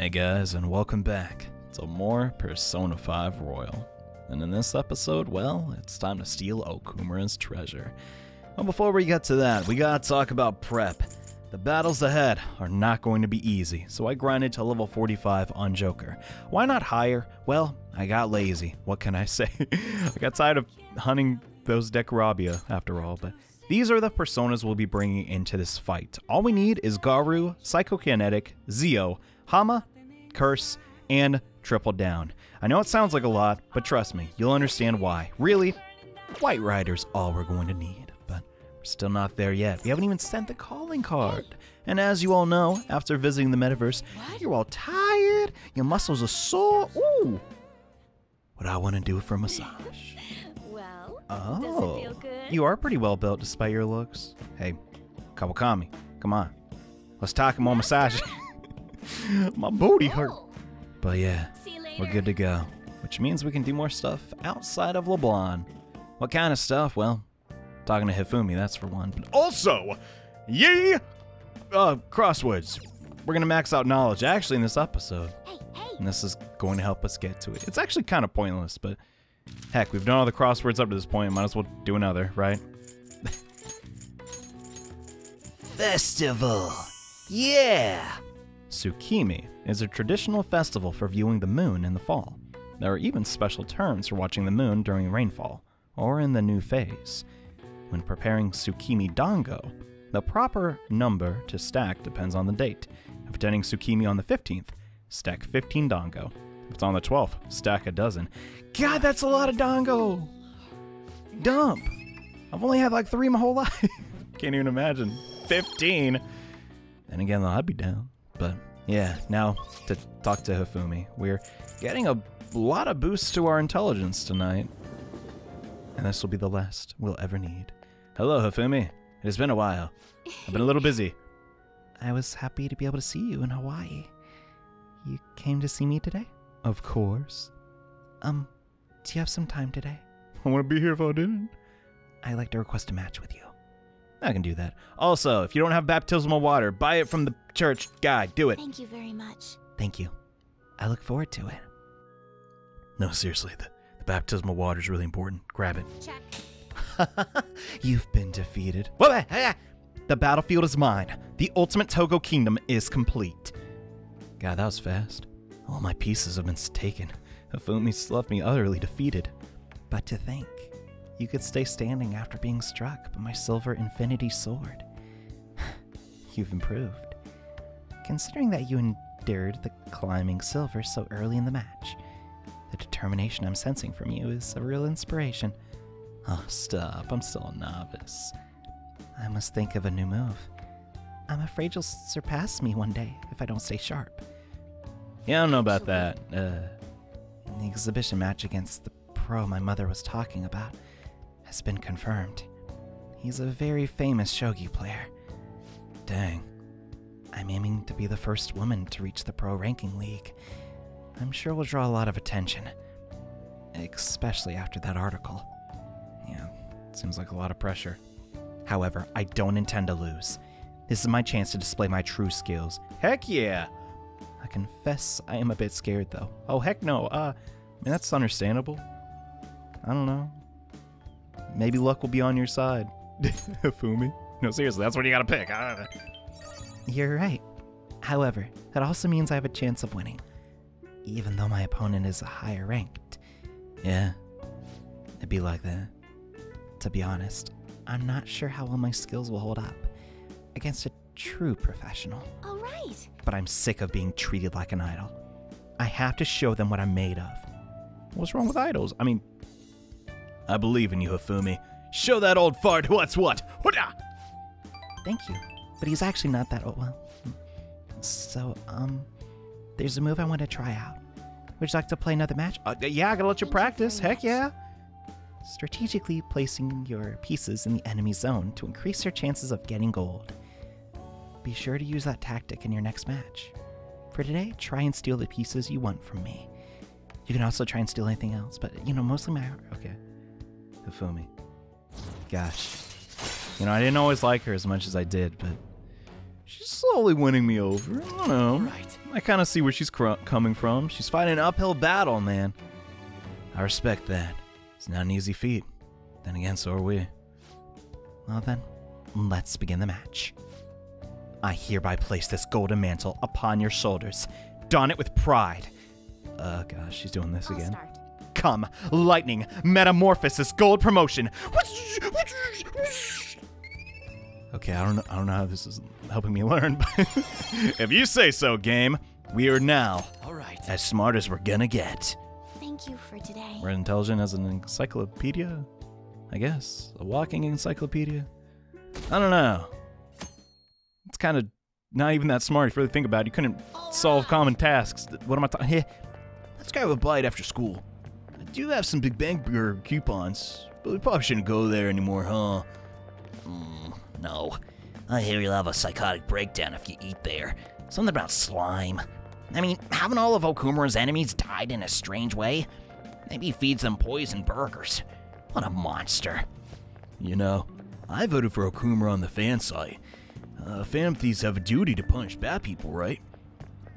Hey guys, and welcome back to more Persona 5 Royal. And in this episode, well, it's time to steal Okumura's treasure. Well, before we get to that, we gotta talk about prep. The battles ahead are not going to be easy, so I grinded to level 45 on Joker. Why not higher? Well, I got lazy. What can I say? I got tired of hunting those Dekorabia after all, but these are the personas we'll be bringing into this fight. All we need is Garu, Psychokinetic, Zio, Hama, Curse, and Triple Down. I know it sounds like a lot, but trust me, you'll understand why. Really, White Rider's all we're going to need, but we're still not there yet. We haven't even sent the calling card. And as you all know, after visiting the metaverse, you're all tired, your muscles are sore. Ooh, what I want to do for a massage. Well, Oh, does it feel good? You are pretty well built despite your looks. Hey, Kawakami, come on. Let's talk more massage. My booty hurt. But yeah, See you later. we're good to go. Which means we can do more stuff outside of LeBlanc. What kind of stuff? Well, talking to Hifumi, that's for one. But also, crosswords. We're going to max out knowledge actually in this episode. Hey. And this is going to help us get to it. It's actually kind of pointless, but heck, we've done all the crosswords up to this point. Might as well do another, right? Festival! Yeah! Tsukimi is a traditional festival for viewing the moon in the fall. There are even special terms for watching the moon during rainfall, or in the new phase. When preparing Tsukimi Dango, the proper number to stack depends on the date. If attending Tsukimi on the 15th, stack 15 Dango. If it's on the 12th, stack a dozen. God, that's a lot of Dango! Dump! I've only had like 3 my whole life. Can't even imagine. 15! Then again, I'd be down. But yeah, now to talk to Hifumi. We're getting a lot of boosts to our intelligence tonight. And this will be the last we'll ever need. Hello, Hifumi. It has been a while. I've been a little busy. I was happy to be able to see you in Hawaii. You came to see me today? Of course. Do you have some time today? I wouldn't be here if I didn't. I'd like to request a match with you. I can do that. Also, if you don't have baptismal water, buy it from the church guy. Do it. Thank you very much. Thank you. I look forward to it. No, seriously, the baptismal water is really important. Grab it. Check. You've been defeated. Whoa, the battlefield is mine. The ultimate Togo kingdom is complete. God, that was fast. All my pieces have been taken. Hifumi's left me utterly defeated. But to think, you could stay standing after being struck by my silver infinity sword. You've improved. Considering that you endured the climbing silver so early in the match, the determination I'm sensing from you is a real inspiration. Oh, stop. I'm still a novice. I must think of a new move. I'm afraid you'll surpass me one day if I don't stay sharp. Yeah, I don't know about that. The exhibition match against the pro my mother was talking about has been confirmed. He's a very famous shogi player. Dang. I'm aiming to be the first woman to reach the pro ranking league. I'm sure we'll draw a lot of attention. Especially after that article. Yeah, seems like a lot of pressure. However, I don't intend to lose. This is my chance to display my true skills. Heck yeah! I confess I am a bit scared though. Oh heck no, I mean, that's understandable. I don't know. Maybe luck will be on your side. Hifumi? No, seriously, that's what you gotta pick. You're right. However, that also means I have a chance of winning. Even though my opponent is a higher ranked. Yeah, it'd be like that. To be honest, I'm not sure how well my skills will hold up against a true professional. All right. But I'm sick of being treated like an idol. I have to show them what I'm made of. What's wrong with idols? I mean, I believe in you, Hifumi. Show that old fart what's what. Hoodah! Thank you. But he's actually not that old. Well, so, there's a move I want to try out. Would you like to play another match? Yeah, I gotta let you practice. Heck yeah. Strategically placing your pieces in the enemy zone to increase your chances of getting gold. Be sure to use that tactic in your next match. For today, try and steal the pieces you want from me. You can also try and steal anything else, but, you know, mostly my heart. Okay. Hifumi. Gosh. You know, I didn't always like her as much as I did, but she's slowly winning me over. I don't know. Right. I kind of see where she's coming from. She's fighting an uphill battle, man. I respect that. It's not an easy feat. Then again, so are we. Well then, let's begin the match. I hereby place this golden mantle upon your shoulders. Don it with pride. Gosh, she's doing this again. Start. Come, lightning, metamorphosis, gold promotion. Okay, I don't know how this is helping me learn, but if you say so, game, we are now as smart as we're gonna get. Thank you for today. We're intelligent as an encyclopedia, I guess. A walking encyclopedia. I don't know. It's kind of not even that smart if you really think about it. You couldn't solve common tasks. What am I talking? Hey, let's go have a bite after school. I do have some Big Bang Burger coupons, but we probably shouldn't go there anymore, huh? No. I hear you'll have a psychotic breakdown if you eat there. Something about slime. I mean, haven't all of Okumura's enemies died in a strange way? Maybe he feeds them poison burgers. What a monster. You know, I voted for Okumura on the fan site. Phantom thieves have a duty to punish bad people, right?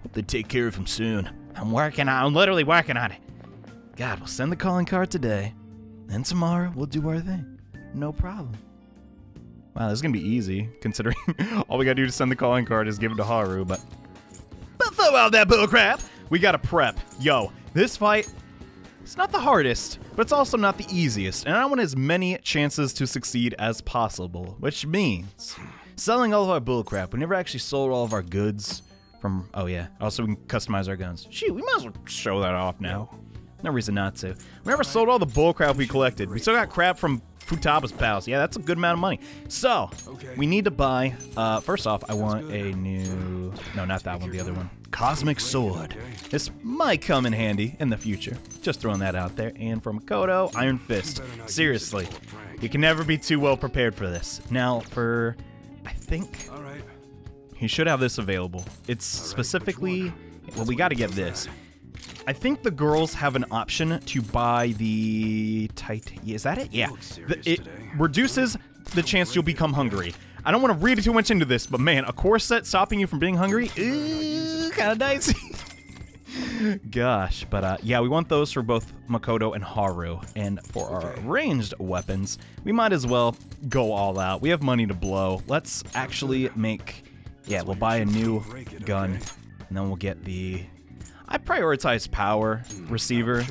Hope they take care of him soon. I'm literally working on it. God, we'll send the calling card today. And tomorrow, we'll do our thing. No problem. Wow, this is gonna be easy, considering all we gotta do to send the calling card is give it to Haru, but throw out that bullcrap! We gotta prep. Yo, this fight, it's not the hardest, but it's also not the easiest, and I want as many chances to succeed as possible, which means selling all of our bullcrap. We never actually sold all of our goods from, oh yeah, also we can customize our guns. Shoot, we might as well show that off now. No reason not to. We never sold all the bullcrap we collected. We still got crap from Futaba's pals. Yeah, that's a good amount of money. So, we need to buy, first off, I want a new, no, not that one, the other one. Cosmic Sword. This might come in handy in the future. Just throwing that out there. And from Makoto, Iron Fist. Seriously, you can never be too well prepared for this. Now, for, I think, he should have this available. It's specifically, well, we gotta get this. I think the girls have an option to buy the is that it? Yeah. It reduces the chance you'll become hungry. I don't want to read too much into this, but man, a corset stopping you from being hungry? Kind of dicey. Gosh, but yeah, we want those for both Makoto and Haru. And for our ranged weapons, we might as well go all out. We have money to blow. Let's actually make, yeah, we'll buy a new gun, and then we'll get the, I prioritize power receiver.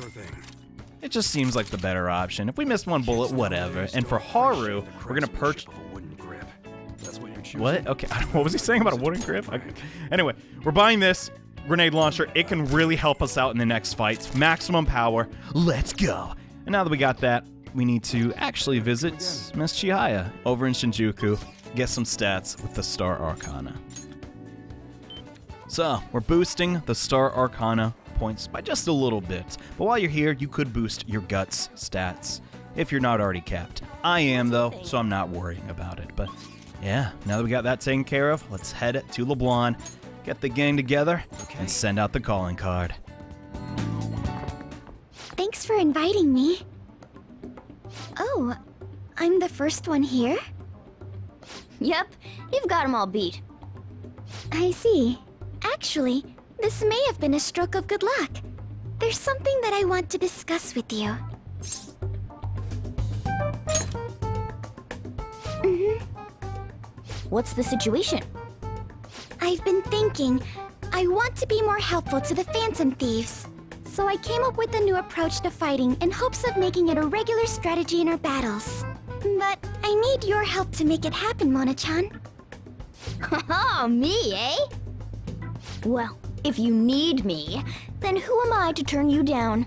It just seems like the better option. If we missed one bullet, whatever. And for Haru, we're gonna purchase. What? Okay, what was he saying about a wooden grip? Okay. Anyway, we're buying this grenade launcher. It can really help us out in the next fights. Maximum power. Let's go. And now that we got that, we need to actually visit Miss Chihaya over in Shinjuku. Get some stats with the Star Arcana. So, we're boosting the Star Arcana points by just a little bit. But while you're here, you could boost your Guts stats if you're not already capped. I am, though, so I'm not worrying about it. But yeah, now that we got that taken care of, let's head to LeBlanc, get the gang together, and send out the calling card. Thanks for inviting me. Oh, I'm the first one here? Yep, you've got them all beat. I see. Actually, this may have been a stroke of good luck. There's something that I want to discuss with you. What's the situation? I've been thinking, I want to be more helpful to the Phantom Thieves. So I came up with a new approach to fighting in hopes of making it a regular strategy in our battles. But I need your help to make it happen, Mona-chan. Oh, me, eh? Well, if you need me, then who am I to turn you down?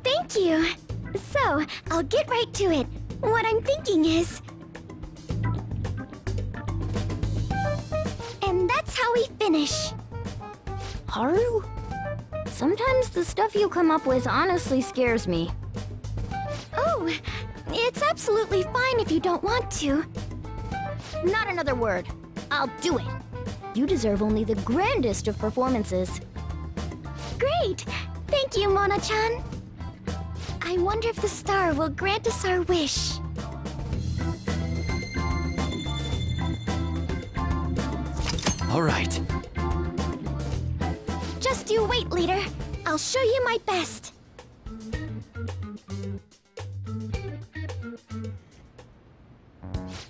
Thank you. So, I'll get right to it. What I'm thinking is... And that's how we finish. Haru? Sometimes the stuff you come up with honestly scares me. Oh, it's absolutely fine if you don't want to. Not another word. I'll do it. You deserve only the grandest of performances. Great! Thank you, Mona-chan. I wonder if the star will grant us our wish. All right. Just you wait, leader. I'll show you my best.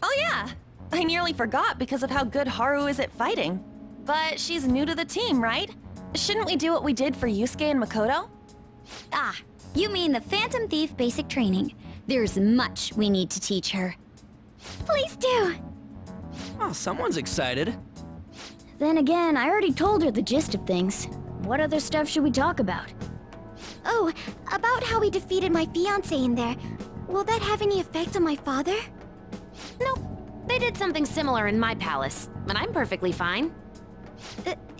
Oh yeah! I nearly forgot because of how good Haru is at fighting. But she's new to the team, right? Shouldn't we do what we did for Yusuke and Makoto? Ah, you mean the Phantom Thief basic training. There's much we need to teach her. Please do. Oh, someone's excited. Then again, I already told her the gist of things. What other stuff should we talk about? Oh, about how we defeated my fiancé in there. Will that have any effect on my father? Nope. They did something similar in my palace, and I'm perfectly fine.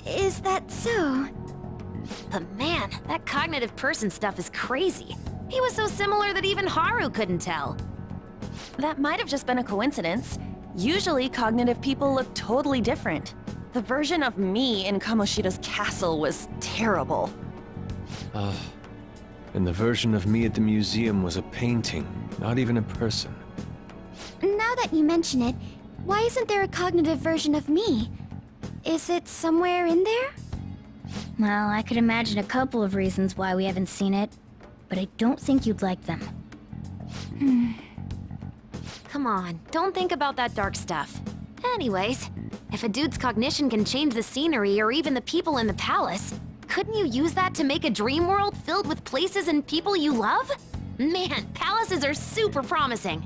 Is that so? But man, that cognitive person stuff is crazy. He was so similar that even Haru couldn't tell. That might have just been a coincidence. Usually, cognitive people look totally different. The version of me in Kamoshida's castle was terrible. And the version of me at the museum was a painting, not even a person. Now that you mention it, why isn't there a cognitive version of me? Is it somewhere in there? Well, I could imagine a couple of reasons why we haven't seen it, but I don't think you'd like them. Come on, don't think about that dark stuff. Anyways, if a dude's cognition can change the scenery or even the people in the palace, couldn't you use that to make a dream world filled with places and people you love? Man, palaces are super promising.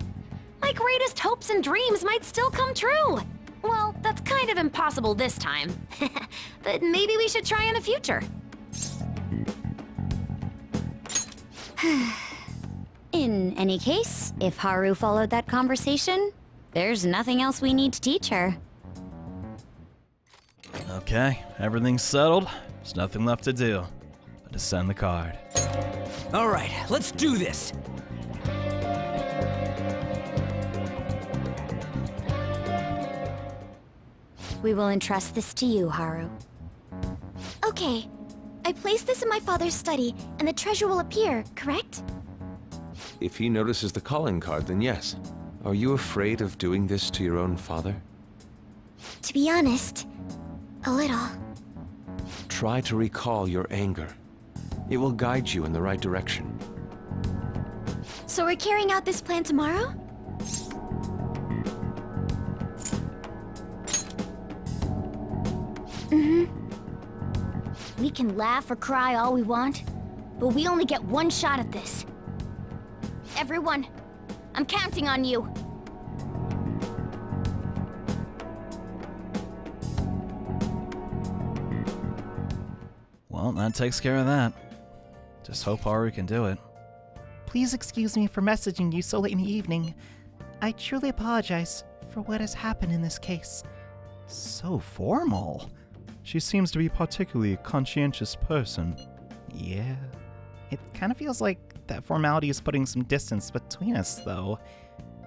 My greatest hopes and dreams might still come true. Well, that's kind of impossible this time. But maybe we should try in the future. In any case, if Haru followed that conversation, there's nothing else we need to teach her. Okay, everything's settled. There's nothing left to do but to send the card. All right, let's do this. We will entrust this to you, Haru. Okay. I place this in my father's study, and the treasure will appear, correct? If he notices the calling card, then yes. Are you afraid of doing this to your own father? To be honest, a little. Try to recall your anger. It will guide you in the right direction. So we're carrying out this plan tomorrow? We can laugh or cry all we want, but we only get one shot at this. Everyone, I'm counting on you. Well, that takes care of that. Just hope Haru can do it. Please excuse me for messaging you so late in the evening. I truly apologize for what has happened in this case. So formal. She seems to be a particularly conscientious person. Yeah. It kind of feels like that formality is putting some distance between us, though.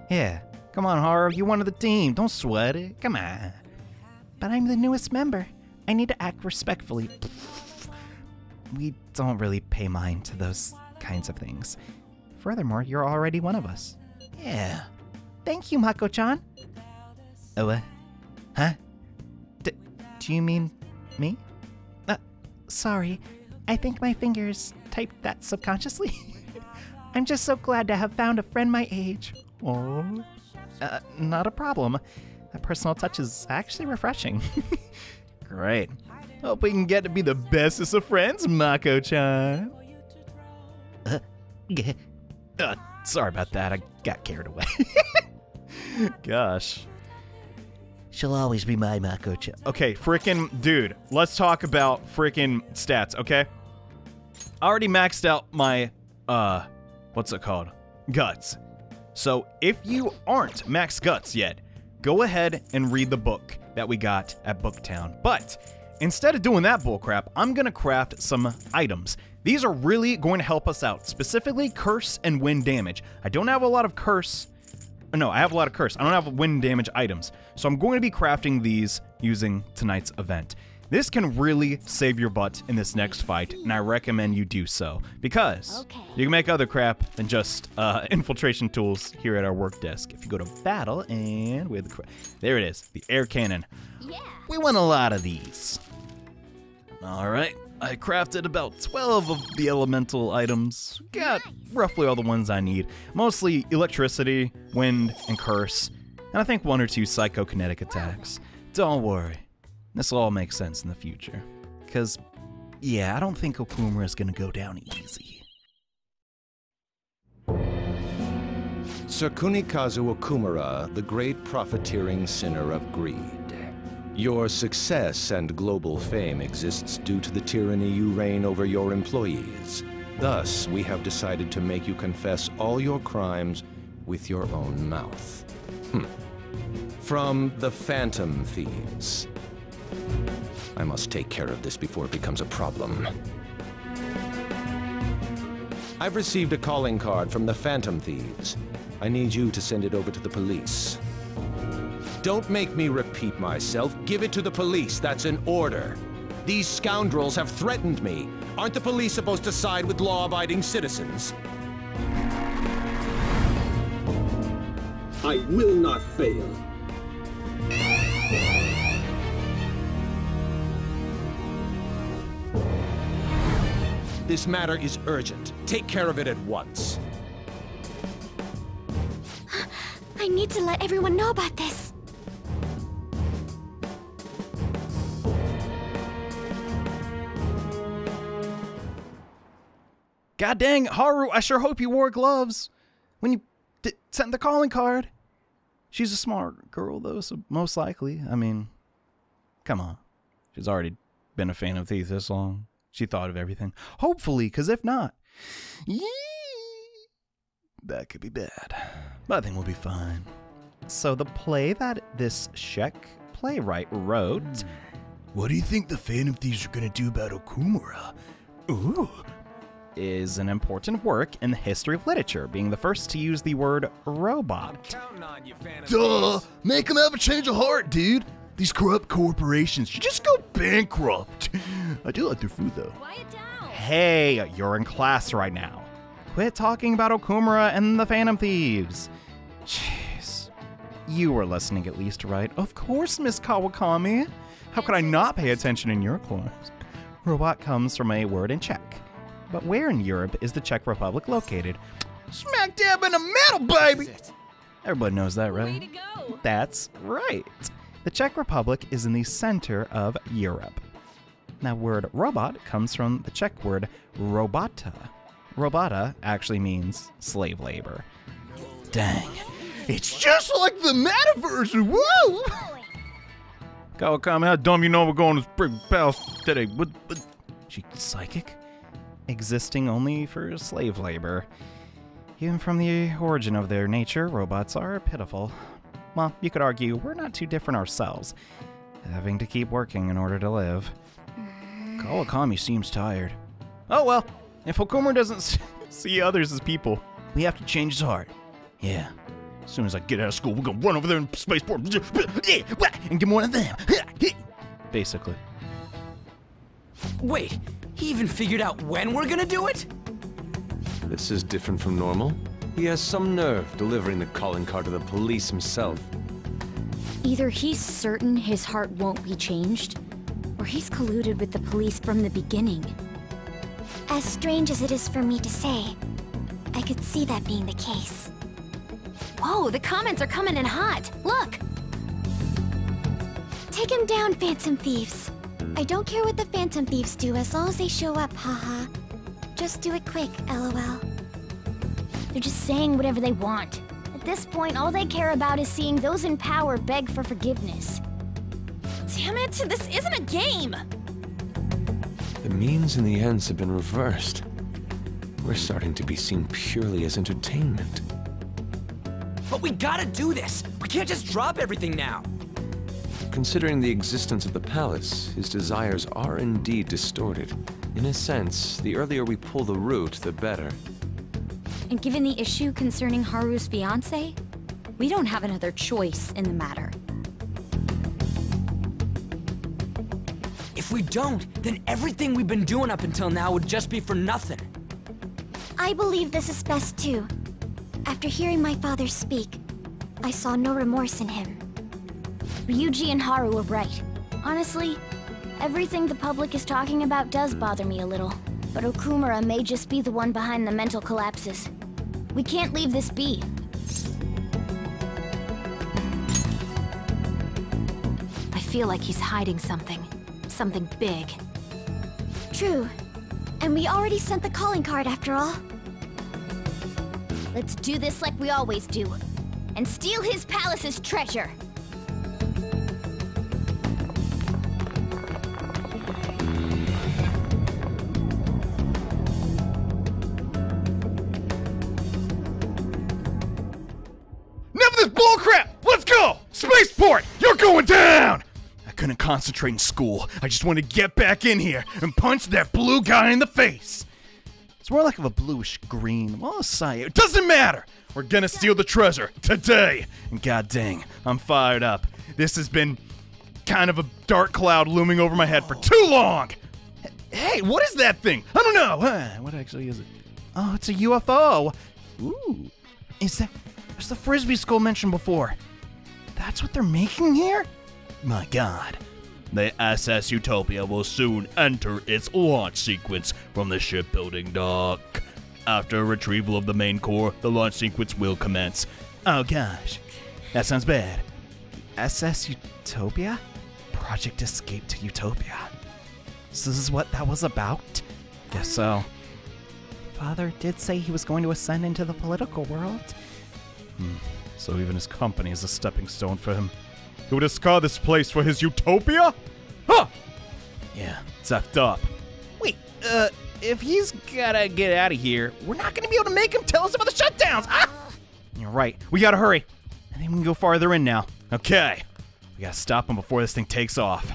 Yeah. Come on, Haru. You're one of the team. Don't sweat it. Come on. But I'm the newest member. I need to act respectfully. We don't really pay mind to those kinds of things. Furthermore, you're already one of us. Yeah. Thank you, Mako-chan. Oh, huh? Do you mean me? Sorry. I think my fingers typed that subconsciously. I'm just so glad to have found a friend my age. Oh. Not a problem. That personal touch is actually refreshing. Great. Hope we can get to be the bestest of friends, Mako-chan. Sorry about that. I got carried away. Gosh. She'll always be my Mako-chan. Okay, frickin' dude, let's talk about frickin' stats, okay? I already maxed out my, what's it called? Guts. So if you aren't max guts yet, go ahead and read the book that we got at Booktown. But instead of doing that bullcrap, I'm gonna craft some items. These are really going to help us out, specifically curse and wind damage. I don't have a lot of curse. No, I have a lot of curse. I don't have wind damage items. So I'm going to be crafting these using tonight's event. This can really save your butt in this next fight, and I recommend you do so, because you can make other crap than just infiltration tools here at our work desk. If you go to battle, and we have there it is, the air cannon. Yeah. We want a lot of these. All right, I crafted about 12 of the elemental items. Got roughly all the ones I need. Mostly electricity, wind, and curse. And I think 1 or 2 psychokinetic attacks. Don't worry. This will all make sense in the future. Because, yeah, I don't think Okumura is going to go down easy. Sir Kunikazu Okumura, the great profiteering sinner of greed. Your success and global fame exists due to the tyranny you reign over your employees. Thus, we have decided to make you confess all your crimes with your own mouth. From the Phantom Thieves. I must take care of this before it becomes a problem. I've received a calling card from the Phantom Thieves. I need you to send it over to the police. Don't make me repeat myself. Give it to the police. That's an order. These scoundrels have threatened me. Aren't the police supposed to side with law-abiding citizens? I will not fail. This matter is urgent. Take care of it at once. I need to let everyone know about this. God dang, Haru, I sure hope you wore gloves when you sent the calling card. She's a smart girl, though, so most likely. I mean, come on. She's already been a fan of Thief this long. She thought of everything. Hopefully, because if not, that could be bad. But I think we'll be fine. So the play that this Czech playwright wrote... What do you think the Phantom Thieves are going to do about Okumura? Ooh. Is an important work in the history of literature, being the first to use the word robot. Duh! Make them have a change of heart, dude! These corrupt corporations should just go bankrupt. I do like their food, though. Quiet down. Hey, you're in class right now. Quit talking about Okumura and the Phantom Thieves. Jeez. You were listening at least, right? Of course, Miss Kawakami. How could I not pay attention in your class? Robot comes from a word in Czech. But where in Europe is the Czech Republic located? Smack dab in the middle, baby! Everybody knows that, right? Way to go. That's right. The Czech Republic is in the center of Europe. Now, word robot comes from the Czech word robota. Robota actually means slave labor. Dang. It's just like the metaverse! Woo! Kawakami, how dumb you know we're going to Spring Palace today? What? She psychic? Existing only for slave labor. Even from the origin of their nature, robots are pitiful. Well, you could argue we're not too different ourselves, having to keep working in order to live. Kawakami seems tired. Oh well, if Okumura doesn't see others as people, we have to change his heart. Yeah. As soon as I get out of school, we're gonna run over there in spaceport and get one of them. Basically. Wait, he even figured out when we're gonna do it? This is different from normal. He has some nerve delivering the calling card to the police himself. Either he's certain his heart won't be changed, or he's colluded with the police from the beginning. As strange as it is for me to say, I could see that being the case. Whoa, the comments are coming in hot. Look. Take him down, Phantom Thieves. I don't care what the Phantom Thieves do as long as they show up, haha. Just do it quick, LOL. They're just saying whatever they want. At this point, all they care about is seeing those in power beg for forgiveness. Damn it, this isn't a game. The means and the ends have been reversed. We're starting to be seen purely as entertainment. But we gotta do this! We can't just drop everything now! Considering the existence of the palace, his desires are indeed distorted. In a sense, the earlier we pull the root, the better. And given the issue concerning Haru's fiancé, we don't have another choice in the matter. If we don't, then everything we've been doing up until now would just be for nothing. I believe this is best too. After hearing my father speak, I saw no remorse in him. Ryuji and Haru were right. Honestly, Everything the public is talking about does bother me a little. But Okumura may just be the one behind the mental collapses. We can't leave this be. I feel like he's hiding something. Something big. True. And we already sent the calling card after all. Let's do this like we always do. And steal his palace's treasure. Enough of this bullcrap! Let's go! Spaceport! You're going down! I couldn't concentrate in school. I just wanted to get back in here and punch that blue guy in the face. It's more like of a bluish green. Well, it doesn't matter. We're gonna steal the treasure today. And god dang, I'm fired up. This has been kind of a dark cloud looming over my head for too long. Hey, what is that thing? I don't know. What actually is it? Oh, it's a UFO. Ooh. Is that... There's the Frisbee school mentioned before. That's what they're making here? My god. The SS Utopia will soon enter its launch sequence from the shipbuilding dock. After retrieval of the main core, the launch sequence will commence. Oh gosh, that sounds bad. SS Utopia? Project Escape to Utopia. So this is what that was about? Guess so. Father did say he was going to ascend into the political world. So even his company is a stepping stone for him. He would scar this place for his utopia? Huh! Yeah, it's effed up. Wait, if he's gotta get out of here, we're not gonna be able to make him tell us about the shutdowns! Ah! You're right, we gotta hurry. I think we can go farther in now. Okay, we gotta stop him before this thing takes off.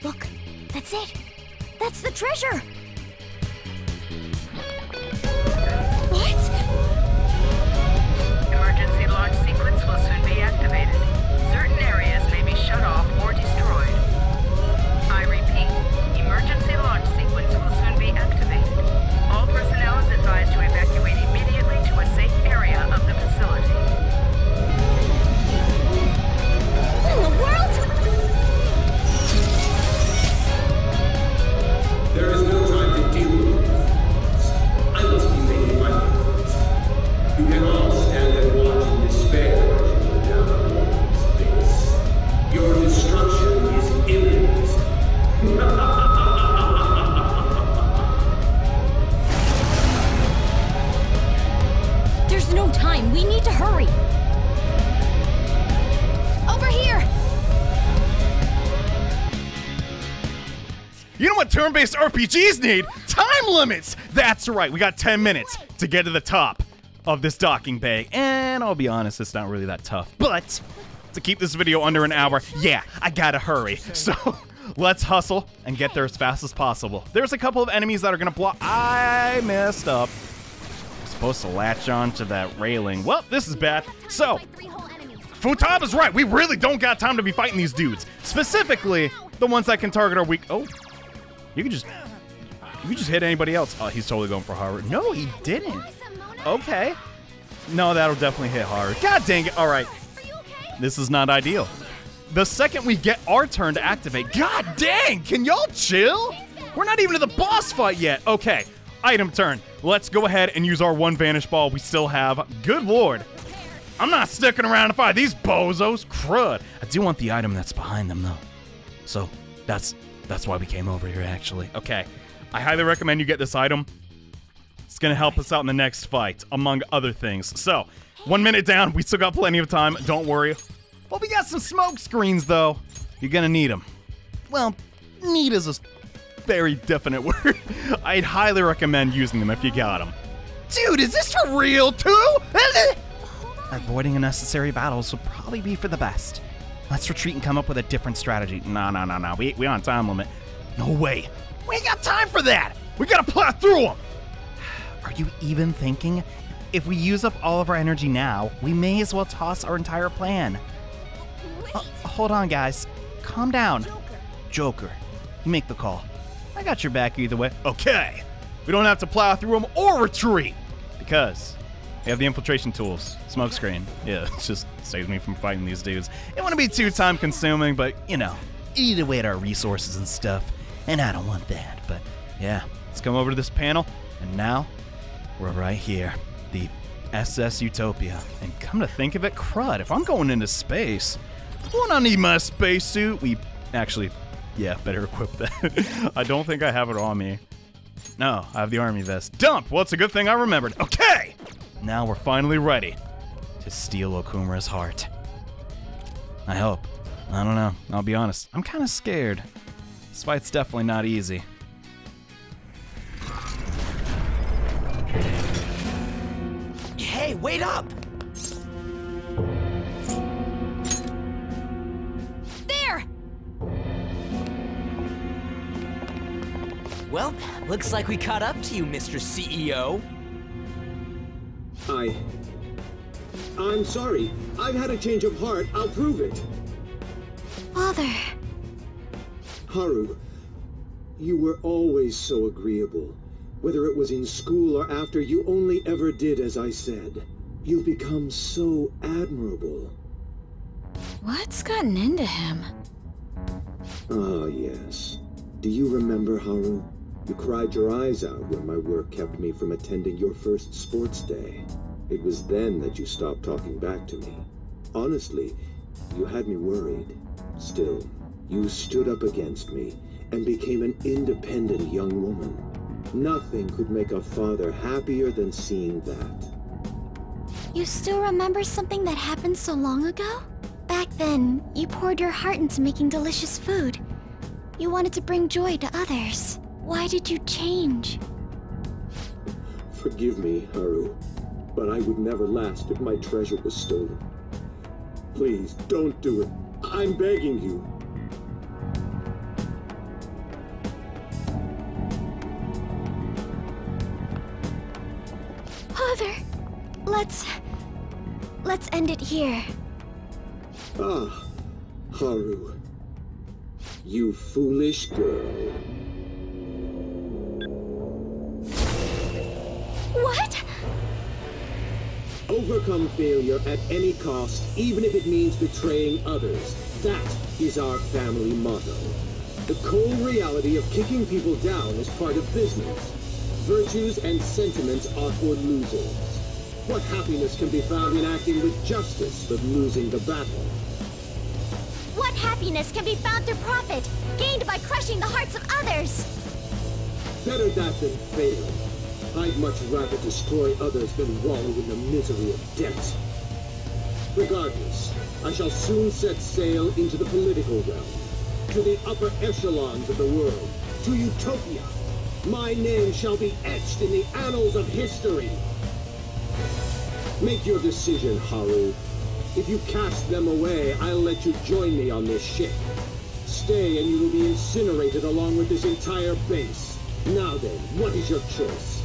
Look, that's it. That's the treasure. What? Emergency launch sequence will soon be activated. Certain areas may be shut off or destroyed. I repeat, emergency launch sequence will soon be activated. All personnel is advised to evacuate immediately to a safe area of the facility. What in the world? There is no time to deal with this. I must be making my points. You can all stand and watch in despair as you go down a long space. Your destruction is imminent. There's no time. We need to hurry. Over here. You know what turn-based RPGs need? Time limits! That's right, we got 10 minutes to get to the top of this docking bay. And I'll be honest, it's not really that tough. But to keep this video under an hour, yeah, I gotta hurry. So let's hustle and get there as fast as possible. There's a couple of enemies that are gonna block. I messed up. I'm supposed to latch on to that railing. Well, this is bad. So, Futaba's right, we really don't got time to be fighting these dudes. Specifically, the ones that can target our weak. Oh. You can just hit anybody else. Oh, he's totally going for Haru. No, he didn't. Okay. No, that'll definitely hit Haru. God dang it. All right. This is not ideal. The second we get our turn to activate. God dang. Can y'all chill? We're not even to the boss fight yet. Okay. Item turn. Let's go ahead and use our one vanish ball we still have. Good lord. I'm not sticking around to fight these bozos. Crud. I do want the item that's behind them, though. So, that's why we came over here, actually. Okay. I highly recommend you get this item. It's going to help us out in the next fight, among other things. So, 1 minute down. We still got plenty of time. Don't worry. Well, we got some smoke screens, though. You're going to need them. Well, need is a very definite word. I'd highly recommend using them if you got them. Dude, is this for real, too? Avoiding unnecessary battles will probably be for the best. Let's retreat and come up with a different strategy. No. We on time limit. No way. We ain't got time for that. We gotta plow through them. Are you even thinking? If we use up all of our energy now, we may as well toss our entire plan. Hold on, guys. Calm down. Joker, you make the call. I got your back either way. Okay. We don't have to plow through them or retreat. Because we have the infiltration tools. Smokescreen. Yeah, it just saves me from fighting these dudes. It wouldn't be too time consuming, but, you know, eat away at our resources and stuff, and I don't want that. But yeah, let's come over to this panel, and now we're right here, the SS Utopia. And come to think of it, crud, if I'm going into space, won't I need my spacesuit? We actually, yeah, better equip that. I don't think I have it on me. No, I have the army vest. Dump! Well, it's a good thing I remembered. Okay! Now we're finally ready to steal Okumura's heart. I hope. I don't know. I'll be honest. I'm kind of scared. This fight's definitely not easy. Hey, wait up! There! Well, looks like we caught up to you, Mr. CEO. I'm sorry. I've had a change of heart. I'll prove it. Father. Haru, you were always so agreeable. Whether it was in school or after, you only ever did as I said. You've become so admirable. What's gotten into him? Ah, yes. Do you remember, Haru? You cried your eyes out when my work kept me from attending your first sports day. It was then that you stopped talking back to me. Honestly, you had me worried. Still, you stood up against me and became an independent young woman. Nothing could make a father happier than seeing that. You still remember something that happened so long ago? Back then, you poured your heart into making delicious food. You wanted to bring joy to others. Why did you change? Forgive me, Haru, but I would never last if my treasure was stolen. Please, don't do it. I'm begging you. Father, let's end it here. Ah, Haru. You foolish girl. What? Overcome failure at any cost, even if it means betraying others. That is our family motto. The cold reality of kicking people down is part of business. Virtues and sentiments are for losers. What happiness can be found in acting with justice but losing the battle? What happiness can be found through profit, gained by crushing the hearts of others? Better that than fail. I'd much rather destroy others than wallow in the misery of debt. Regardless, I shall soon set sail into the political realm, to the upper echelons of the world, to Utopia. My name shall be etched in the annals of history. Make your decision, Haru. If you cast them away, I'll let you join me on this ship. Stay and you will be incinerated along with this entire base. Now then, what is your choice?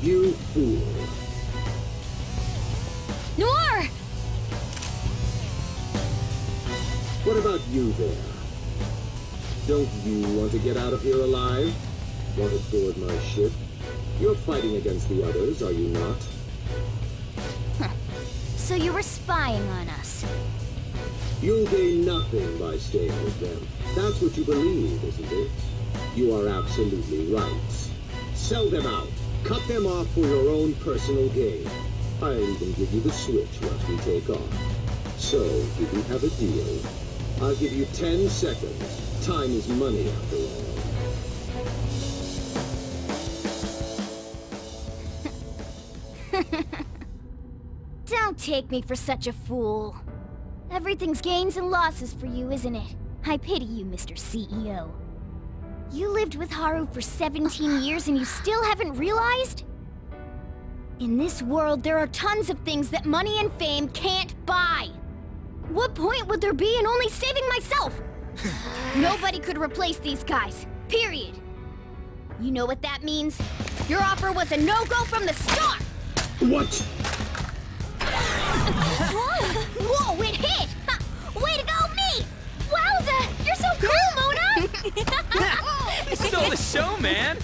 You fool. Noir! What about you there? Don't you want to get out of here alive? Want to board my ship? You're fighting against the others, are you not? So you were spying on us. You'll gain nothing by staying with them. That's what you believe, isn't it? You are absolutely right. Sell them out. Cut them off for your own personal gain. I'll even give you the switch once we take off. So, if we have a deal, I'll give you 10 seconds. Time is money, after all. Don't take me for such a fool. Everything's gains and losses for you, isn't it? I pity you, Mr. CEO. You lived with Haru for 17 years and you still haven't realized? In this world, there are tons of things that money and fame can't buy. What point would there be in only saving myself? Nobody could replace these guys, period. You know what that means? Your offer was a no-go from the start! What? Whoa, it hit! Way to go, me! Wowza! You're so cool, Mona! You stole the show, man!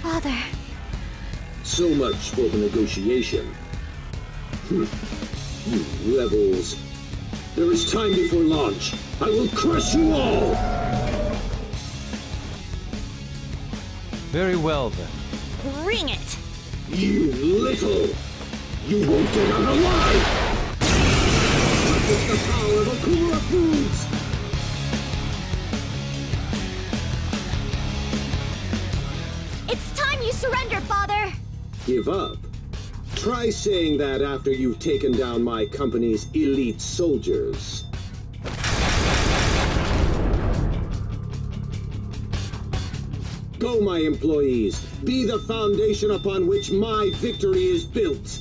Father. So much for the negotiation. You rebels. There is time before launch. I will crush you all! Very well, then. Bring it! You little! You won't get out alive! What is the power of Okumura Foods? It's time you surrender, Father! Give up? Try saying that after you've taken down my company's elite soldiers. Go, my employees. Be the foundation upon which my victory is built.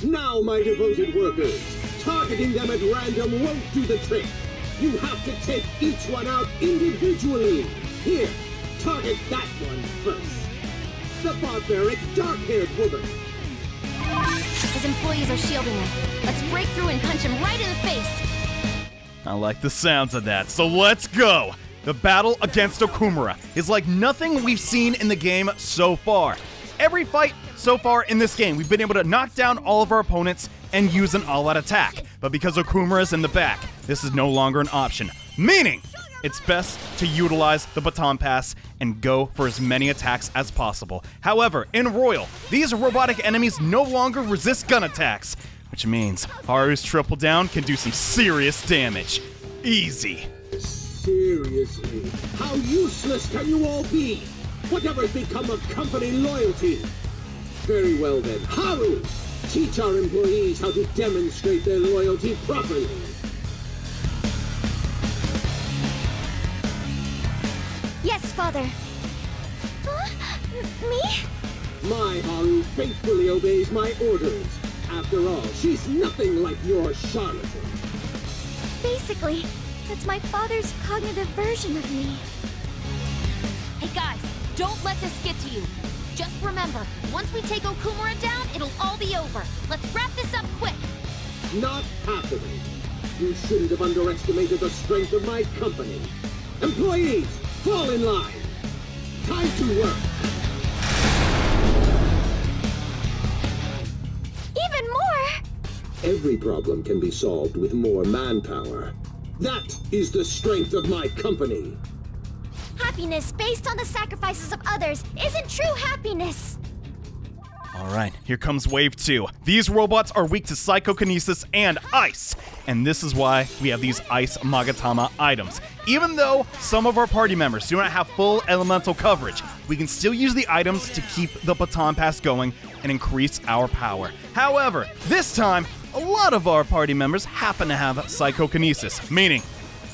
Now, my devoted workers, targeting them at random won't do the trick. You have to take each one out individually. Here, target that one first. The barbaric, dark-haired woman. His employees are shielding him. Let's break through and punch him right in the face. I like the sounds of that, so let's go! The battle against Okumura is like nothing we've seen in the game so far. Every fight so far in this game, we've been able to knock down all of our opponents and use an all-out attack. But because Okumura's in the back, this is no longer an option. Meaning, it's best to utilize the baton pass and go for as many attacks as possible. However, in Royal, these robotic enemies no longer resist gun attacks, which means Haru's triple down can do some serious damage. Easy. Seriously, how useless can you all be? Whatever's become of company loyalty? Very well then, Haru! Teach our employees how to demonstrate their loyalty properly. Yes, Father. Me? My Haru faithfully obeys my orders. After all, she's nothing like your charlatan. Basically, that's my father's cognitive version of me. Hey guys, don't let this get to you. Just remember, once we take Okumura down, it'll all be over. Let's wrap this up quick. Not happening. You shouldn't have underestimated the strength of my company. Employees, fall in line. Time to work. Even more! Every problem can be solved with more manpower. That is the strength of my company. Happiness based on the sacrifices of others isn't true happiness. Alright, here comes wave 2. These robots are weak to psychokinesis and ice, and this is why we have these ice Magatama items. Even though some of our party members do not have full elemental coverage, we can still use the items to keep the baton pass going and increase our power. However, this time, a lot of our party members happen to have psychokinesis, meaning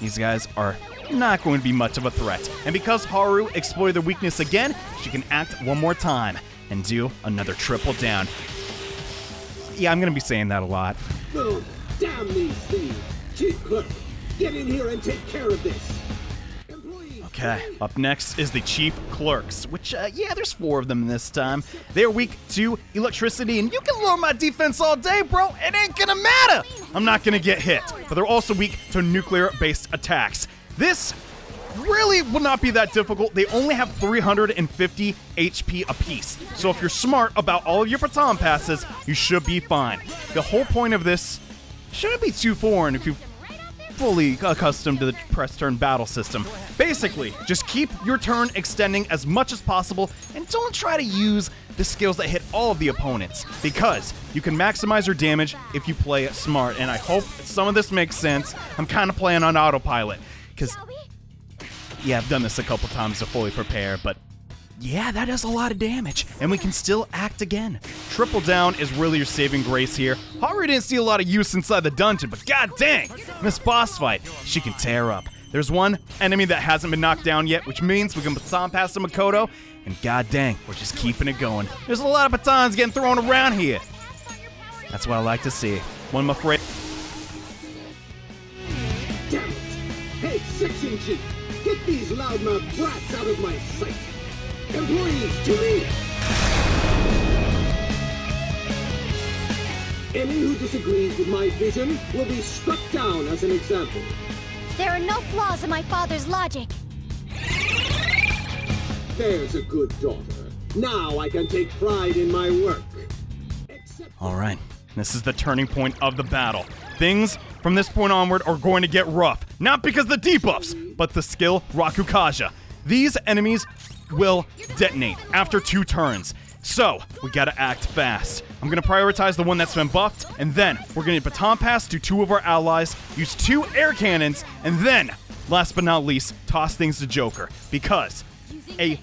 these guys are not going to be much of a threat. And because Haru exploited the weakness again, she can act one more time and do another triple down. Yeah, I'm going to be saying that a lot. Oh, damn these thieves! Chief Clerk, get in here and take care of this. Okay, up next is the Chief Clerks, which, yeah, there's 4 of them this time. They're weak to electricity, and you can lower my defense all day, bro. It ain't gonna matter. I'm not gonna get hit. But they're also weak to nuclear-based attacks. This really will not be that difficult. They only have 350 HP apiece. So if you're smart about all of your baton passes, you should be fine. The whole point of this shouldn't be too foreign if you've fully accustomed to the press turn battle system. Basically, just keep your turn extending as much as possible and don't try to use the skills that hit all of the opponents, because you can maximize your damage if you play smart, and I hope some of this makes sense. I'm kind of playing on autopilot, because, yeah, I've done this a couple times to fully prepare, but yeah, that does a lot of damage, and we can still act again. Triple down is really your saving grace here. Haru didn't see a lot of use inside the dungeon, but god dang, in this boss fight, she can tear up. There's one enemy that hasn't been knocked down yet, which means we can baton pass to Makoto, and god dang, we're just keeping it going. There's a lot of batons getting thrown around here. That's what I like to see. One, I'm afraid. Damn it! Hey, Section Chief, get these loudmouth brats out of my sight! Employees, to me! Any who disagrees with my vision will be struck down as an example. There are no flaws in my father's logic. There's a good daughter. Now I can take pride in my work. All right, this is the turning point of the battle. Things from this point onward are going to get rough. Not because of the debuffs, but the skill Rakukaja. These enemies will detonate after 2 turns. So, we gotta act fast. I'm gonna prioritize the one that's been buffed, and then we're gonna baton pass to 2 of our allies, use 2 air cannons, and then, last but not least, toss things to Joker. Because a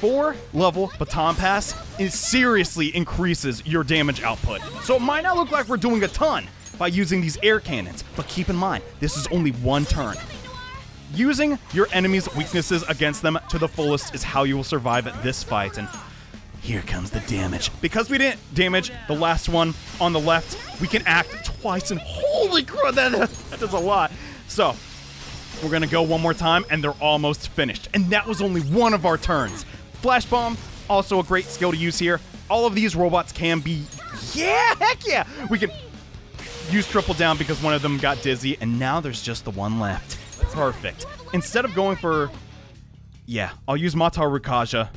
4-level baton pass seriously increases your damage output. So it might not look like we're doing a ton by using these air cannons, but keep in mind, this is only 1 turn. Using your enemy's weaknesses against them to the fullest is how you will survive this fight, and here comes the damage. Because we didn't damage the last one on the left, we can act twice, and holy crap, that is a lot. So, we're gonna go one more time, and they're almost finished. And that was only 1 of our turns. Flash Bomb, also a great skill to use here. All of these robots can be, yeah, heck yeah! We can use triple down because one of them got dizzy, and now there's just the one left. Perfect. Instead of going for, yeah, I'll use Mata Rukaja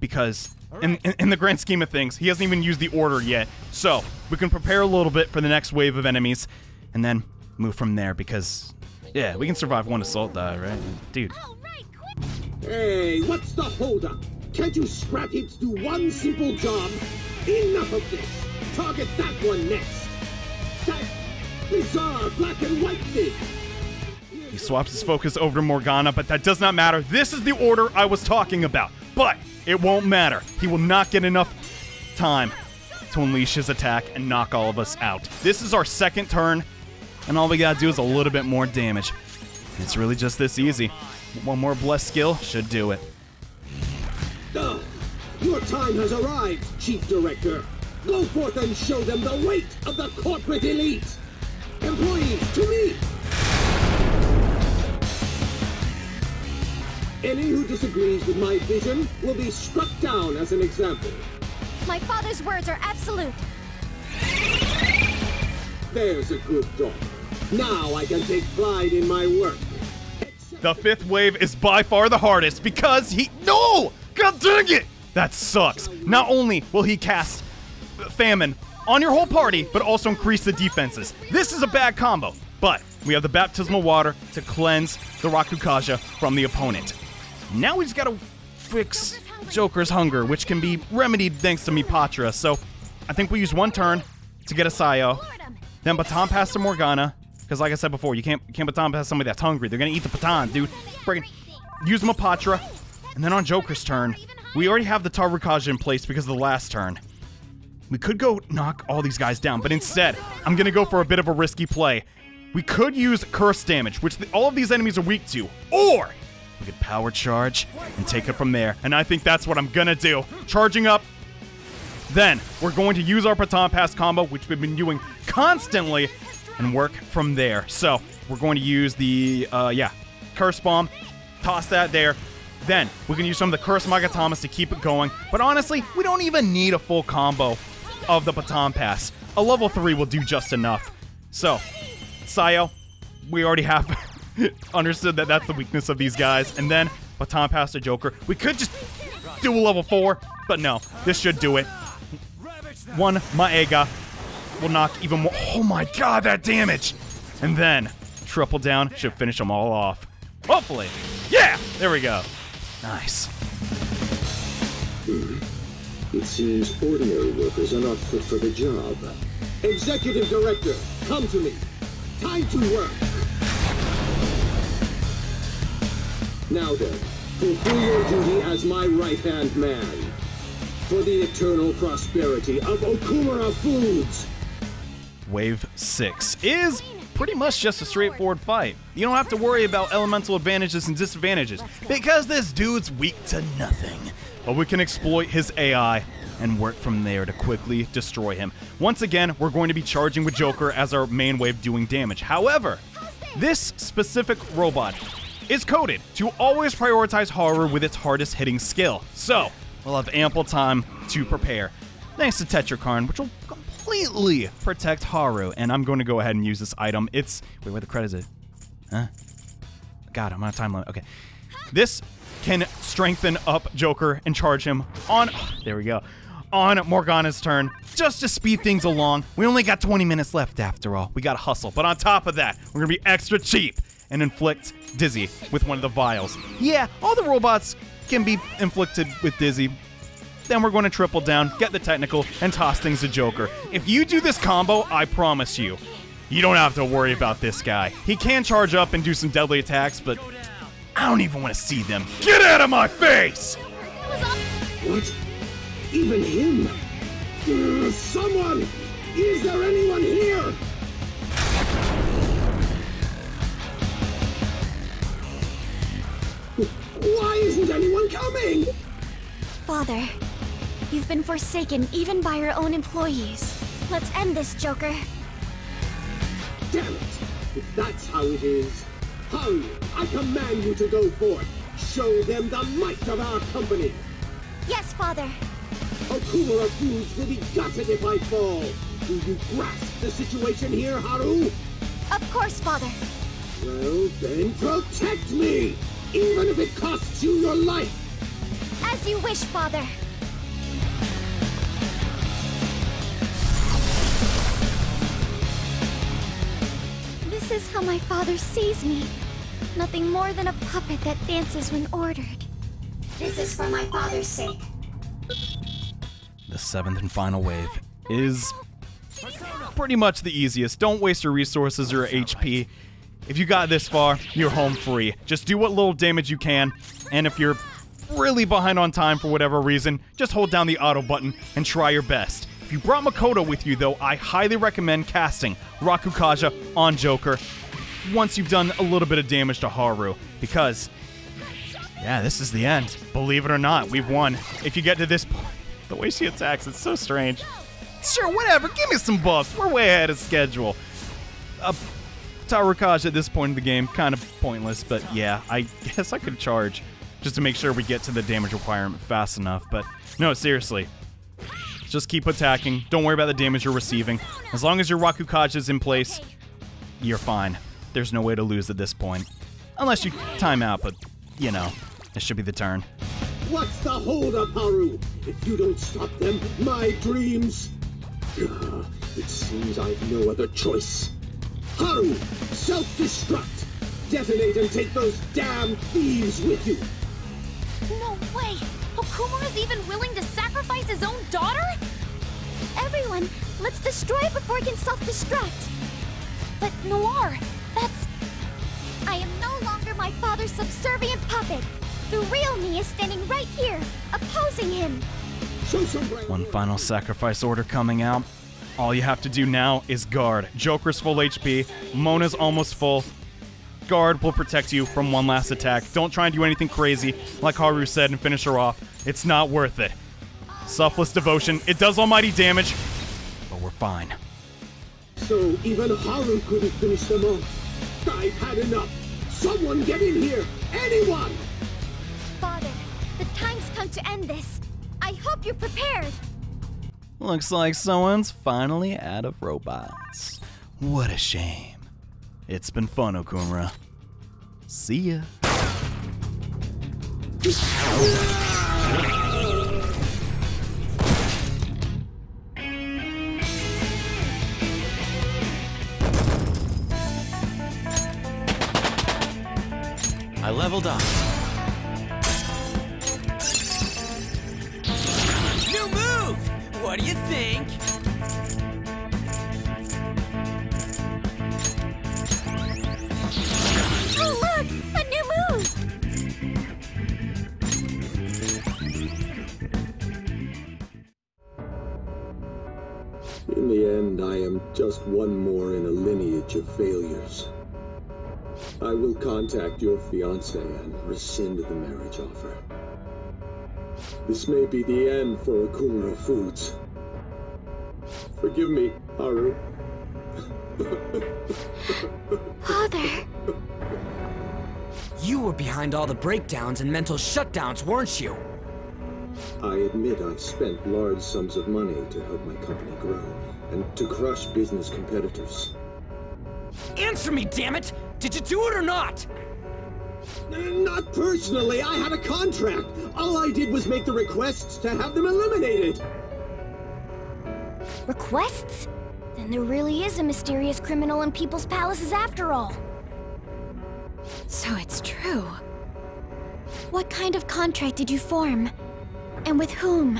because in the grand scheme of things, he hasn't even used the order yet. So we can prepare a little bit for the next wave of enemies and then move from there because, yeah, we can survive 1 assault die, right? Dude. Hey, what's the holdup? Can't you scrap heaps do one simple job? Enough of this. Target that one next. That bizarre black and white thing. He swaps his focus over to Morgana, but that does not matter. This is the order I was talking about. But it won't matter. He will not get enough time to unleash his attack and knock all of us out. This is our 2nd turn, and all we gotta do is a little bit more damage. It's really just this easy. 1 more blessed skill should do it. Your time has arrived, Chief Director. Go forth and show them the weight of the corporate elite. Employees, to me! Any who disagrees with my vision will be struck down as an example. My father's words are absolute. There's a good dog. Now I can take pride in my work. The 5th wave is by far the hardest because no! God dang it! That sucks. Not only will he cast Famine on your whole party, but also increase the defenses. This is a bad combo, but we have the Baptismal Water to cleanse the Rakukaja from the opponent. Now we just gotta fix Joker's hunger, which can be remedied thanks to Mipatra. So I think we use 1 turn to get a Sayo, then baton pass to Morgana, because like I said before, you can't baton pass somebody that's hungry. They're gonna eat the baton, dude. Friggin' use Mipatra, and then on Joker's turn, we already have the Tarukaja in place because of the last turn. We could go knock all these guys down, but instead, I'm gonna go for a bit of a risky play. We could use curse damage, which all of these enemies are weak to, or we could power charge and take it from there. And I think that's what I'm gonna do. Charging up. Then we're going to use our baton pass combo, which we've been doing constantly, and work from there. So we're going to use the, curse bomb. Toss that there. Then we can use some of the curse Magatamas to keep it going. But honestly, we don't even need a full combo of the baton pass. A level 3 will do just enough. So, Sayo, we already have understood that that's the weakness of these guys. And then baton pass to Joker. We could just do a level 4, but no, this should do it. 1 Maega will knock even more. Oh my god, that damage! And then triple down should finish them all off. Hopefully. Yeah! There we go. Nice. It seems ordinary workers are not fit for the job. Executive Director, come to me. Time to work. Now then, fulfill your duty as my right-hand man. For the eternal prosperity of Okumura Foods. Wave 6 is pretty much just a straightforward fight. You don't have to worry about elemental advantages and disadvantages, because this dude's weak to nothing. But we can exploit his AI and work from there to quickly destroy him. Once again, we're going to be charging with Joker as our main wave doing damage. However, this specific robot is coded to always prioritize horror with its hardest hitting skill. So, we'll have ample time to prepare. Thanks to Tetrakarn, which will completely protect Haru, and I'm going to go ahead and use this item. It's... Wait, where the credit is it? Huh? God, I'm on a time limit. Okay. This can strengthen up Joker and charge him on, there we go, on Morgana's turn, just to speed things along. We only got 20 minutes left after all. We gotta hustle. But on top of that, we're gonna be extra cheap and inflict Dizzy with one of the vials. Yeah, all the robots can be inflicted with Dizzy. Then we're going to triple down, get the technical, and toss things to Joker. If you do this combo, I promise you, you don't have to worry about this guy. He can charge up and do some deadly attacks, but I don't even want to see them. Get out of my face! What? Even him? Someone! Is there anyone here? Why isn't anyone coming? Father, you've been forsaken even by your own employees. Let's end this, Joker. Damn it! If that's how it is, hurry! I command you to go forth. Show them the might of our company. Yes, Father. Okumura Foods will be gutted if I fall. Do you grasp the situation here, Haru? Of course, Father. Well, then protect me! Even if it costs you your life! As you wish, Father. This is how my father sees me. Nothing more than a puppet that dances when ordered. This is for my father's sake. The 7th and final wave is pretty much the easiest. Don't waste your resources or your HP. If you got this far, you're home free. Just do what little damage you can, and if you're really behind on time for whatever reason, just hold down the auto button and try your best. If you brought Makoto with you though, I highly recommend casting Rakukaja on Joker once you've done a little bit of damage to Haru, because, yeah, this is the end. Believe it or not, we've won. If you get to this point, the way she attacks, it's so strange. Sure, whatever, give me some buffs. We're way ahead of schedule. Tarukaj at this point in the game, kind of pointless, but yeah, I guess I could charge just to make sure we get to the damage requirement fast enough, but no, seriously. Just keep attacking. Don't worry about the damage you're receiving. As long as your Rakukaj is in place, you're fine. There's no way to lose at this point. Unless you time out, but, you know, this should be the turn. What's the holdup, Haru? If you don't stop them, my dreams... It seems I've no other choice. Haru, self-destruct! Detonate and take those damn thieves with you! No way! Okumura's even willing to sacrifice his own daughter? Everyone, let's destroy it before it can self-destruct. But Noir, that's... I am no longer my father's subservient puppet. The real me is standing right here, opposing him. One final sacrifice order coming out. All you have to do now is guard. Joker's full HP, Mona's almost full. Guard will protect you from one last attack. Don't try and do anything crazy, like Haru said, and finish her off. It's not worth it. Selfless devotion, it does almighty damage, but we're fine. So even Haru couldn't finish them off. I've had enough. Someone get in here! Anyone! Father, the time's come to end this. I hope you're prepared. Looks like someone's finally out of robots. What a shame. It's been fun, Okumura. See ya. I leveled up. New move! What do you think? Oh, look! A new move! In the end, I am just one more in a lineage of failures. I will contact your fiancé and rescind the marriage offer. This may be the end for Okumura Foods. Forgive me, Haru. Father! You were behind all the breakdowns and mental shutdowns, weren't you? I admit I spent large sums of money to help my company grow, and to crush business competitors. Answer me, damn it! Did you do it or not? Not personally. I had a contract. All I did was make the requests to have them eliminated. Requests? Then there really is a mysterious criminal in people's palaces after all. So it's true. What kind of contract did you form? And with whom?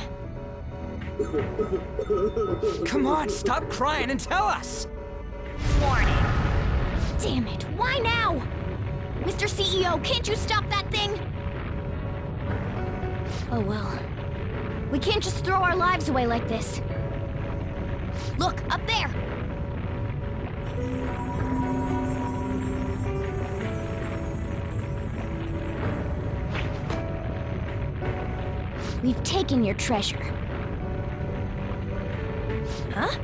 Come on, stop crying and tell us! Warning. Damn it, why now? Mr. CEO, can't you stop that thing? Oh well. We can't just throw our lives away like this. Look, up there! We've taken your treasure. Huh?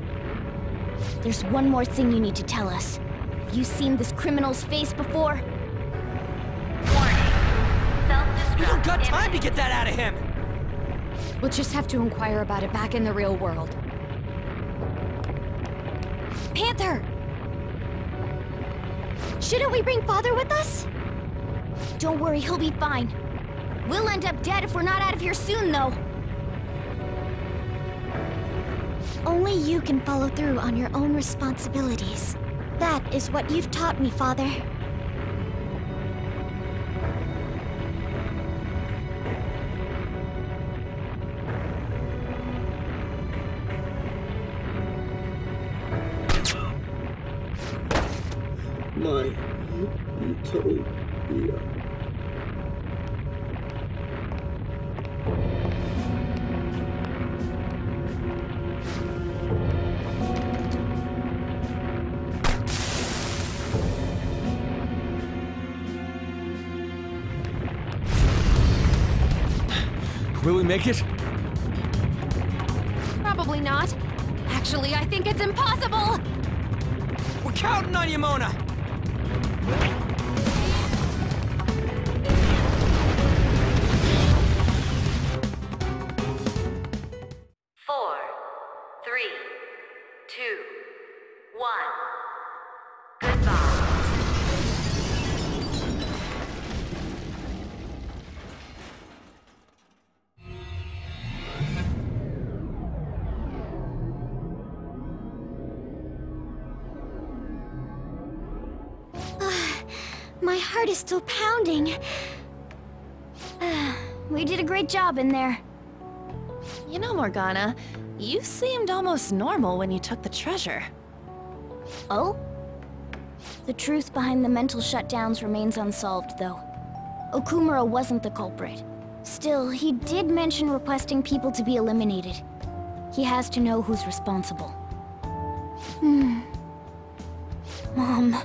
There's one more thing you need to tell us. Have you seen this criminal's face before? We don't got time to get that out of him! We'll just have to inquire about it back in the real world. Panther! Shouldn't we bring Father with us? Don't worry, he'll be fine. We'll end up dead if we're not out of here soon, though. Only you can follow through on your own responsibilities. That is what you've taught me, Father. My utopia. Will we make it? Probably not. Actually, I think it's impossible! We're counting on you, Mona! Four, 3, 2, 1. Goodbye. My heart is still pounding. We did a great job in there. You know, Morgana, you seemed almost normal when you took the treasure. Oh? The truth behind the mental shutdowns remains unsolved, though. Okumura wasn't the culprit. Still, he did mention requesting people to be eliminated. He has to know who's responsible. Mom.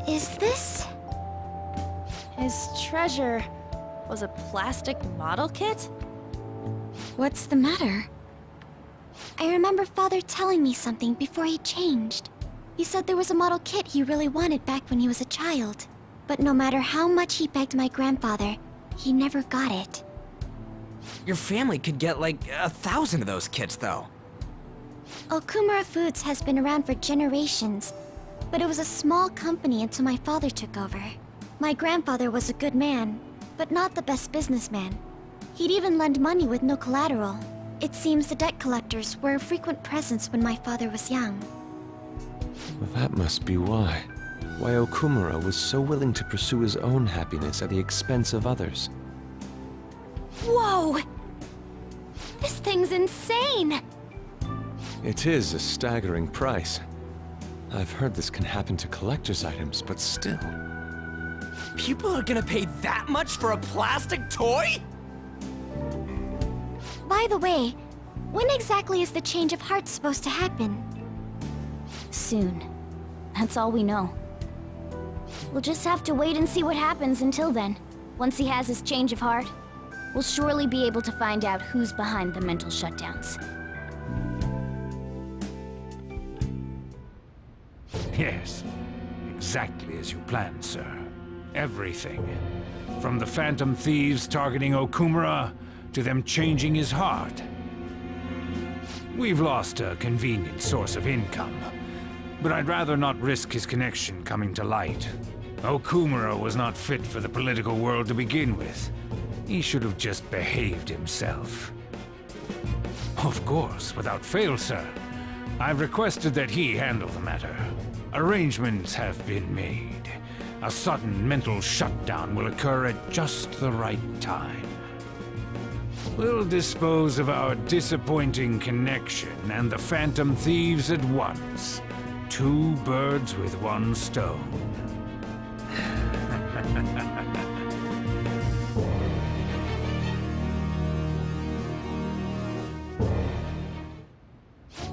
Is this? His treasure was a plastic model kit? What's the matter? I remember Father telling me something before he changed. He said there was a model kit he really wanted back when he was a child. But no matter how much he begged my grandfather, he never got it. Your family could get like 1,000 of those kits, though. Okumura Foods has been around for generations, but it was a small company until my father took over. My grandfather was a good man, but not the best businessman. He'd even lend money with no collateral. It seems the debt collectors were a frequent presence when my father was young. Well, that must be why. Why Okumura was so willing to pursue his own happiness at the expense of others. Whoa! This thing's insane! It is a staggering price. I've heard this can happen to collector's items, but still. People are gonna pay that much for a plastic toy? By the way, when exactly is the change of heart supposed to happen? Soon. That's all we know. We'll just have to wait and see what happens until then. Once he has his change of heart, we'll surely be able to find out who's behind the mental shutdowns. Yes, exactly as you planned, sir. Everything. From the phantom thieves targeting Okumura, to them changing his heart. We've lost a convenient source of income, but I'd rather not risk his connection coming to light. Okumura was not fit for the political world to begin with. He should have just behaved himself. Of course, without fail, sir. I've requested that he handle the matter. Arrangements have been made. A sudden mental shutdown will occur at just the right time. We'll dispose of our disappointing connection and the Phantom Thieves at once. 2 birds with 1 stone.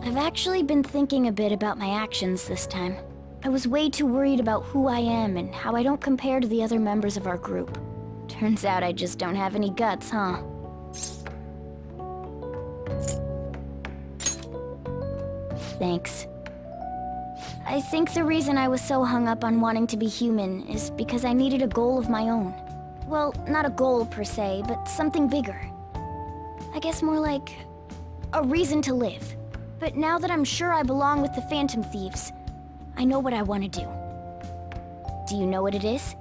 I've actually been thinking a bit about my actions this time. I was way too worried about who I am and how I don't compare to the other members of our group. Turns out I just don't have any guts, huh? Thanks. I think the reason I was so hung up on wanting to be human is because I needed a goal of my own. Well, not a goal per se, but something bigger. I guess more like a reason to live. But now that I'm sure I belong with the Phantom Thieves, I know what I want to do. Do you know what it is?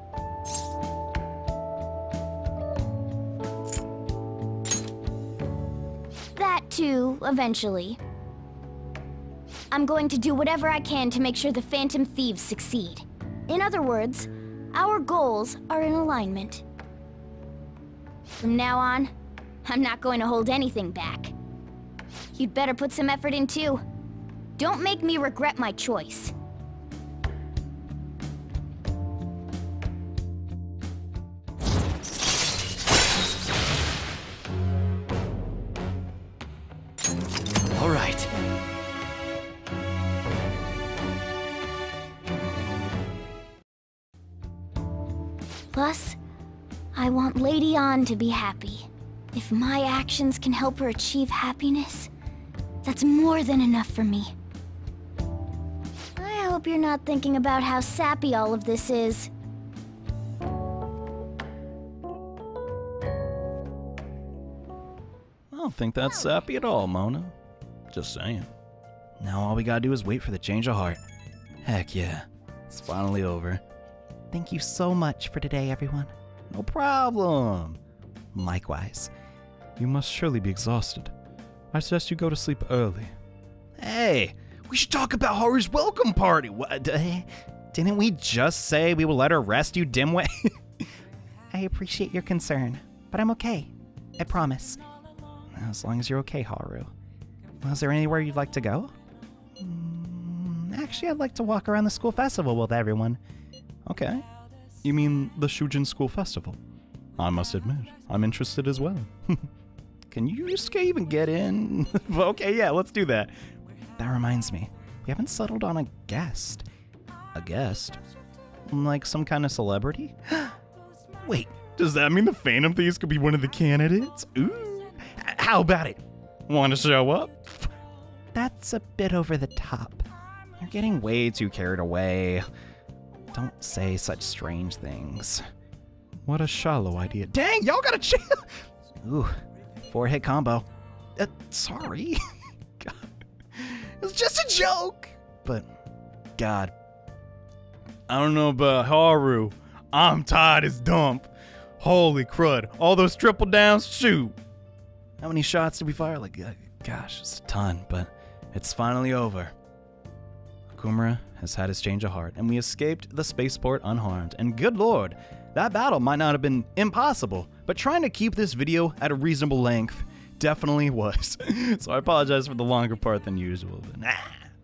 That too, eventually. I'm going to do whatever I can to make sure the Phantom Thieves succeed. In other words, our goals are in alignment. From now on, I'm not going to hold anything back. You'd better put some effort in too. Don't make me regret my choice. All right. Plus, I want Lady An to be happy. If my actions can help her achieve happiness, that's more than enough for me. I hope you're not thinking about how sappy all of this is. I don't think that's sappy at all, Mona. Just saying. Now all we gotta do is wait for the change of heart. Heck yeah, it's finally over. Thank you so much for today, everyone. No problem. Likewise. You must surely be exhausted. I suggest you go to sleep early. Hey, we should talk about Haru's welcome party. What? Didn't we just say we will let her rest, you dimwit? I appreciate your concern, but I'm okay. I promise. As long as you're okay, Haru. Well, is there anywhere you'd like to go? Actually, I'd like to walk around the school festival with everyone. Okay. You mean the Shujin School Festival? I must admit, I'm interested as well. Can you even get in? Okay, yeah, let's do that. That reminds me, we haven't settled on a guest. A guest? Like some kind of celebrity? Wait, does that mean the Phantom Thieves could be one of the candidates? Ooh, how about it? Want to show up? That's a bit over the top. You're getting way too carried away. Don't say such strange things. What a shallow idea. Dang, y'all gotta chill. Ooh, 4-hit combo. Sorry. God. It was just a joke. But, God. I don't know about Haru. I'm tired as dump. Holy crud. All those triple downs, shoot. How many shots did we fire? Like, gosh, it's a ton, but it's finally over. Okumura has had his change of heart, and we escaped the spaceport unharmed. And good lord, that battle might not have been impossible, but trying to keep this video at a reasonable length definitely was. So I apologize for the longer part than usual, but I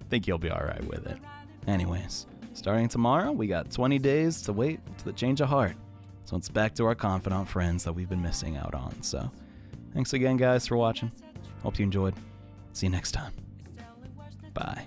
think you'll be alright with it. Anyways, starting tomorrow, we got 20 days to wait to the change of heart. So it's back to our confidant friends that we've been missing out on. So thanks again, guys, for watching. Hope you enjoyed. See you next time. Bye.